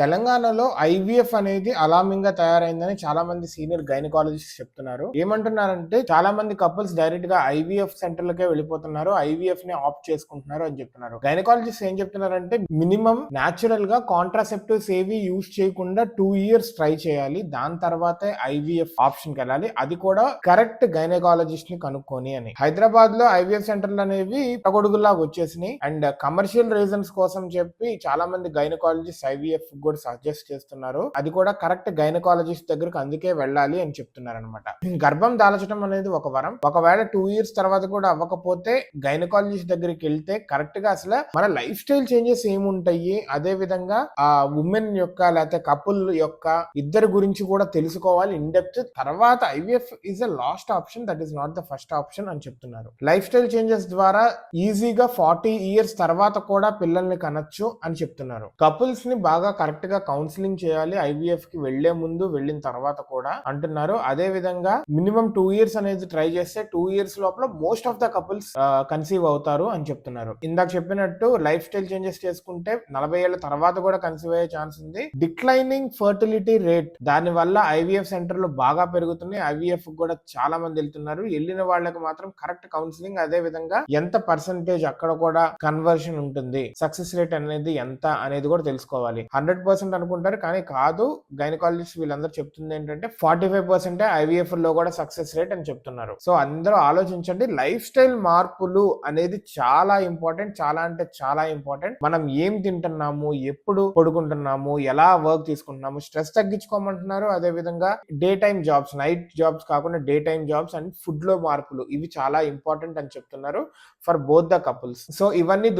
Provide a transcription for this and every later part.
తెలంగాణలో ఐవీఎఫ్ అనేది అలార్మింగ్ గా తయారైందని చాలా మంది సీనియర్ గైనకాలజిస్ట్ చెప్తున్నారు. ఏమంటున్నారంటే చాలా మంది కపుల్స్ డైరెక్ట్ గా ఐవీఎఫ్ సెంటర్లకే వెళ్ళిపోతున్నారు, ఐవీఎఫ్ ని ఆప్ట్ చేసుకుంటున్నారు అని చెప్తున్నారు. గైనకాలజిస్ట్ ఏం చెప్తున్నారంటే మినిమం న్యాచురల్ గా కాంట్రాసెప్టివ్స్ ఏవి యూజ్ చేయకుండా 2 years ట్రై చేయాలి, దాని తర్వాతే ఐవీఎఫ్ ఆప్షన్ కి వెళ్ళాలి, అది కూడా కరెక్ట్ గైనకాలజిస్ట్ ని కనుక్కొని అని. హైదరాబాద్ లో ఐవీఎఫ్ సెంటర్లు అనేవి పగొడుగులాగా వచ్చేసినాయి అండ్ కమర్షియల్ రీజన్స్ కోసం చెప్పి చాలా మంది గైనకాలజిస్ట్ ఐవీఎఫ్ కూడా సజెస్ట్ చేస్తున్నారు. అది కూడా కరెక్ట్ గైనకాలజిస్ట్ దగ్గరకు అందుకే వెళ్ళాలి అని చెప్తున్నారు అనమాట. గర్భం దాల్చడం అనేది ఒక వరం. ఒకవేళ 2 years తర్వాత కూడా అవ్వకపోతే గైనకాలజిస్ట్ దగ్గరికి వెళ్తే కరెక్ట్ గా అసలు మన లైఫ్ స్టైల్ చేంజెస్ ఏముంటాయి, అదే విధంగా ఆ ఉమెన్ యొక్క లేకపోతే కపుల్ యొక్క ఇద్దరి గురించి కూడా తెలుసుకోవాలి ఇన్ డెప్త్. తర్వాత IVF is a last option, that is not the first option అని చెప్తున్నారు. లైఫ్ స్టైల్ చేంజెస్ ద్వారా ఈజీగా 40 years తర్వాత కూడా పిల్లల్ని కనొచ్చు అని చెప్తున్నారు. కపుల్స్ ని బాగా కరెక్ట్ గా కౌన్సిలింగ్ చేయాలి ఐవీఎఫ్ కి వెళ్లే ముందు, వెళ్ళిన తర్వాత కూడా అంటున్నారు. అదే విధంగా మినిమం 2 years అనేది ట్రై చేస్తే 2 years లోపల most of the couples conceive అవుతారు అని చెప్తున్నారు. ఇందాక చెప్పినట్టు లైఫ్ స్టైల్ చేంజెస్ చేసుకుంటే 40 ఏళ్ల తర్వాత కూడా కన్సీవ్ అయ్యే ఛాన్స్ ఉంది. డిక్లైనింగ్ ఫర్టిలిటీ రేట్, దాని వల్ల ఐవీఎఫ్ సెంటర్లు బాగా పెరుగుతున్నాయి. ఐవీఎఫ్ కూడా చాలా మంది వెళ్తున్నారు. వెళ్ళిన వాళ్ళకి మాత్రం కరెక్ట్ కౌన్సిలింగ్, అదే విధంగా ఎంత పర్సెంటేజ్ అక్కడ కూడా కన్వర్షన్ ఉంటుంది, సక్సెస్ రేట్ అనేది ఎంత అనేది కూడా తెలుసుకోవాలి. 100% అనుకుంటారు కానీ కాదు. గైనకాలజిస్ట్ వీళ్ళందరూ చెప్తుంది ఏంటంటే 45% ఐవీఎఫ్ లో కూడా సక్సెస్ రేట్ అని చెప్తున్నారు. సో అందరూ ఆలోచించండి. లైఫ్ స్టైల్ మార్పులు అనేది చాలా ఇంపార్టెంట్, చాలా అంటే చాలా ఇంపార్టెంట్. మనం ఏం తింటున్నాము, ఎప్పుడు పడుకుంటున్నాము, ఎలా వర్క్ తీసుకుంటున్నాము, స్ట్రెస్ తగ్గించుకోమంటున్నారు. అదే విధంగా day time jobs, night jobs కాకుండా day time jobs and food లో మార్పులు, ఇవి చాలా ఇంపార్టెంట్ అని చెప్తున్నారు for both the couples. So ఇవన్నీ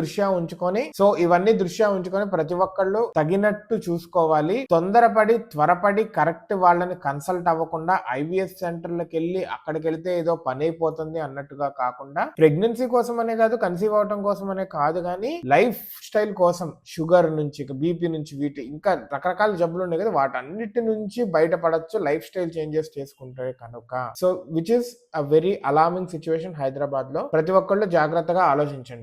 దృష్ట్యా ఉంచుకొని ప్రతి ఒక్కళ్ళు తగినట్టు చూసుకోవాలి. తొందరపడి త్వరపడి కరెక్ట్ వాళ్ళని కన్సల్ట్ అవ్వకుండా ఐవీఎఫ్ సెంటర్లకు వెళ్ళి అక్కడికి వెళ్తే ఏదో పని అయిపోతుంది అన్నట్టుగా కాకుండా, ప్రెగ్నెన్సీ కోసం అనే కాదు, కన్సీవ్ అవటం కోసం అనే కాదు, కానీ లైఫ్ స్టైల్ కోసం, షుగర్ నుంచి, బీపీ నుంచి, వీటి ఇంకా రకరకాల జబ్బులు ఉన్నాయి కదా, వాటన్నిటి నుంచి బయటపడచ్చు లైఫ్ స్టైల్ చేంజెస్ చేసుకుంటే కనుక. So which is a very alarming situation Hyderabad లో. ప్రతి ఒక్కళ్ళు జాగ్రత్తగా ఆలోచించండి.